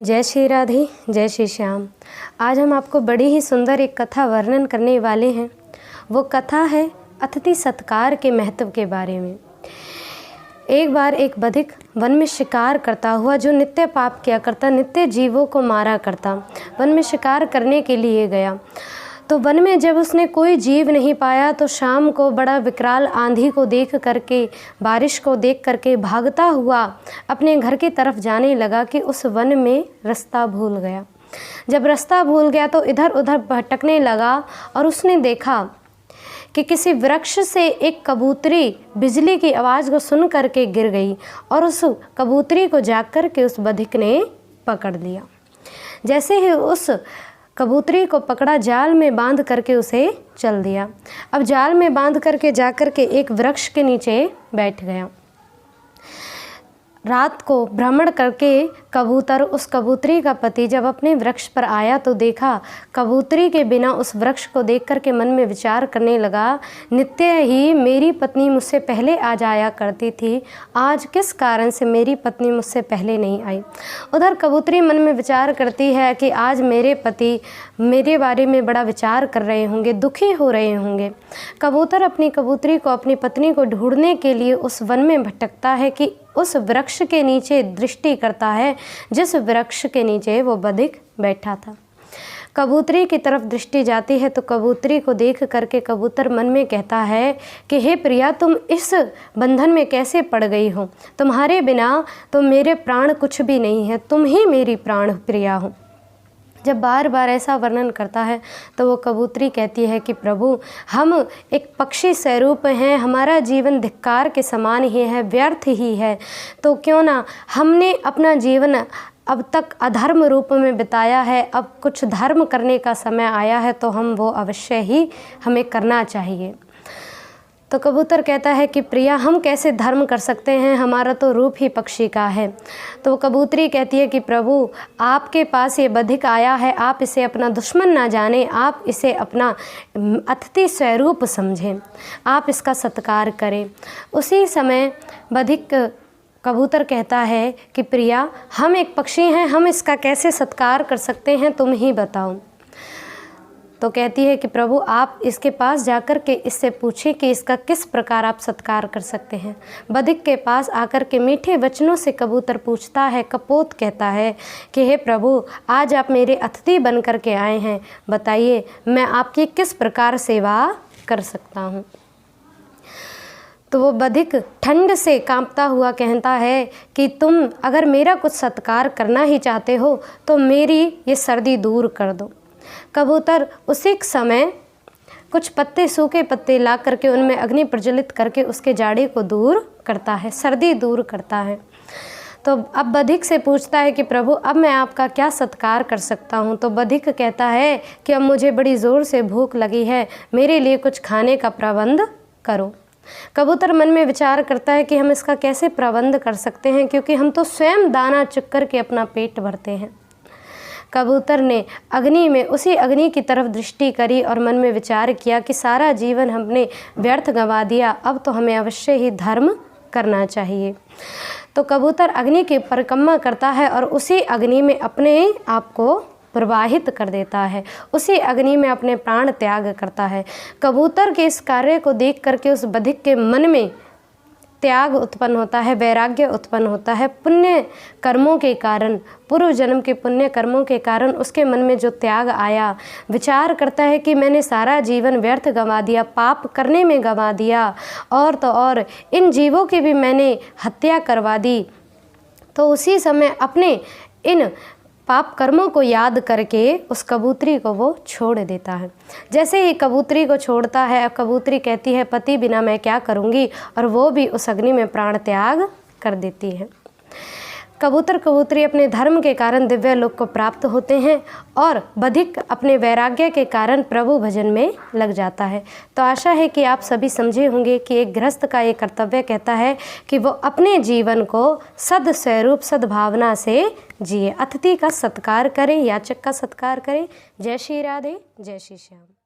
जय श्री राधे, जय श्री श्याम। आज हम आपको बड़ी ही सुंदर एक कथा वर्णन करने वाले हैं। वो कथा है अतिथि सत्कार के महत्व के बारे में। एक बार एक बधिक वन में शिकार करता हुआ, जो नित्य पाप किया करता, नित्य जीवों को मारा करता, वन में शिकार करने के लिए गया। तो वन में जब उसने कोई जीव नहीं पाया तो शाम को बड़ा विकराल आंधी को देख करके, बारिश को देख करके भागता हुआ अपने घर की तरफ जाने लगा कि उस वन में रास्ता भूल गया। जब रास्ता भूल गया तो इधर उधर भटकने लगा और उसने देखा कि किसी वृक्ष से एक कबूतरी बिजली की आवाज़ को सुन करके गिर गई और उस कबूतरी को जाग कर के उस बधिक ने पकड़ लिया। जैसे ही उस कबूतरी को पकड़ा, जाल में बांध करके उसे चल दिया। अब जाल में बांध करके जा कर के एक वृक्ष के नीचे बैठ गया। रात को भ्रमण करके कबूतर, उस कबूतरी का पति जब अपने वृक्ष पर आया तो देखा कबूतरी के बिना उस वृक्ष को देख कर के मन में विचार करने लगा, नित्य ही मेरी पत्नी मुझसे पहले आ जाया करती थी, आज किस कारण से मेरी पत्नी मुझसे पहले नहीं आई। उधर कबूतरी मन में विचार करती है कि आज मेरे पति मेरे बारे में बड़ा विचार कर रहे होंगे, दुखी हो रहे होंगे। कबूतर अपनी कबूतरी को, अपनी पत्नी को ढूंढने के लिए उस वन में भटकता है कि उस वृक्ष के नीचे दृष्टि करता है जिस वृक्ष के नीचे वो बधिक बैठा था। कबूतरी की तरफ दृष्टि जाती है तो कबूतरी को देख करके कबूतर मन में कहता है कि हे प्रिया, तुम इस बंधन में कैसे पड़ गई हो, तुम्हारे बिना तो मेरे प्राण कुछ भी नहीं है, तुम ही मेरी प्राण प्रिया हो। जब बार बार ऐसा वर्णन करता है तो वो कबूतरी कहती है कि प्रभु, हम एक पक्षी स्वरूप हैं, हमारा जीवन धिक्कार के समान ही है, व्यर्थ ही है, तो क्यों ना हमने अपना जीवन अब तक अधर्म रूप में बिताया है, अब कुछ धर्म करने का समय आया है तो हम वो अवश्य ही हमें करना चाहिए। तो कबूतर कहता है कि प्रिया, हम कैसे धर्म कर सकते हैं, हमारा तो रूप ही पक्षी का है। तो कबूतरी कहती है कि प्रभु, आपके पास ये बधिक आया है, आप इसे अपना दुश्मन ना जाने, आप इसे अपना अतिथि स्वरूप समझें, आप इसका सत्कार करें। उसी समय बधिक कबूतर कहता है कि प्रिया, हम एक पक्षी हैं, हम इसका कैसे सत्कार कर सकते हैं, तुम ही बताओ। तो कहती है कि प्रभु, आप इसके पास जाकर के इससे पूछें कि इसका किस प्रकार आप सत्कार कर सकते हैं। बधिक के पास आकर के मीठे वचनों से कबूतर पूछता है, कपोत कहता है कि हे प्रभु, आज आप मेरे अतिथि बन कर के आए हैं, बताइए मैं आपकी किस प्रकार सेवा कर सकता हूँ। तो वो बधिक ठंड से कांपता हुआ कहता है कि तुम अगर मेरा कुछ सत्कार करना ही चाहते हो तो मेरी ये सर्दी दूर कर दो। कबूतर उसी समय कुछ पत्ते, सूखे पत्ते ला करके उनमें अग्नि प्रज्वलित करके उसके जाड़े को दूर करता है, सर्दी दूर करता है। तो अब बधिक से पूछता है कि प्रभु, अब मैं आपका क्या सत्कार कर सकता हूँ। तो बधिक कहता है कि अब मुझे बड़ी ज़ोर से भूख लगी है, मेरे लिए कुछ खाने का प्रबंध करो। कबूतर मन में विचार करता है कि हम इसका कैसे प्रबंध कर सकते हैं, क्योंकि हम तो स्वयं दाना चुग कर के अपना पेट भरते हैं। कबूतर ने अग्नि में, उसी अग्नि की तरफ दृष्टि करी और मन में विचार किया कि सारा जीवन हमने व्यर्थ गंवा दिया, अब तो हमें अवश्य ही धर्म करना चाहिए। तो कबूतर अग्नि की परिक्रमा करता है और उसी अग्नि में अपने आप को प्रवाहित कर देता है, उसी अग्नि में अपने प्राण त्याग करता है। कबूतर के इस कार्य को देख करके उस बधिक के मन में त्याग उत्पन्न होता है, वैराग्य उत्पन्न होता है। पुण्य कर्मों के कारण, पूर्व जन्म के पुण्य कर्मों के कारण उसके मन में जो त्याग आया, विचार करता है कि मैंने सारा जीवन व्यर्थ गंवा दिया, पाप करने में गंवा दिया, और तो और इन जीवों की भी मैंने हत्या करवा दी। तो उसी समय अपने इन पाप कर्मों को याद करके उस कबूतरी को वो छोड़ देता है। जैसे ही कबूतरी को छोड़ता है, कबूतरी कहती है, पति बिना मैं क्या करूँगी, और वो भी उस अग्नि में प्राण त्याग कर देती है। कबूतर कबूतरी अपने धर्म के कारण दिव्य लोक को प्राप्त होते हैं और बधिक अपने वैराग्य के कारण प्रभु भजन में लग जाता है। तो आशा है कि आप सभी समझे होंगे कि एक गृहस्थ का ये कर्तव्य कहता है कि वो अपने जीवन को सद स्वरूप, सद्भावना से जिए, अतिथि का सत्कार करें, याचक का सत्कार करें। जय श्री राधे, जय श्री श्याम।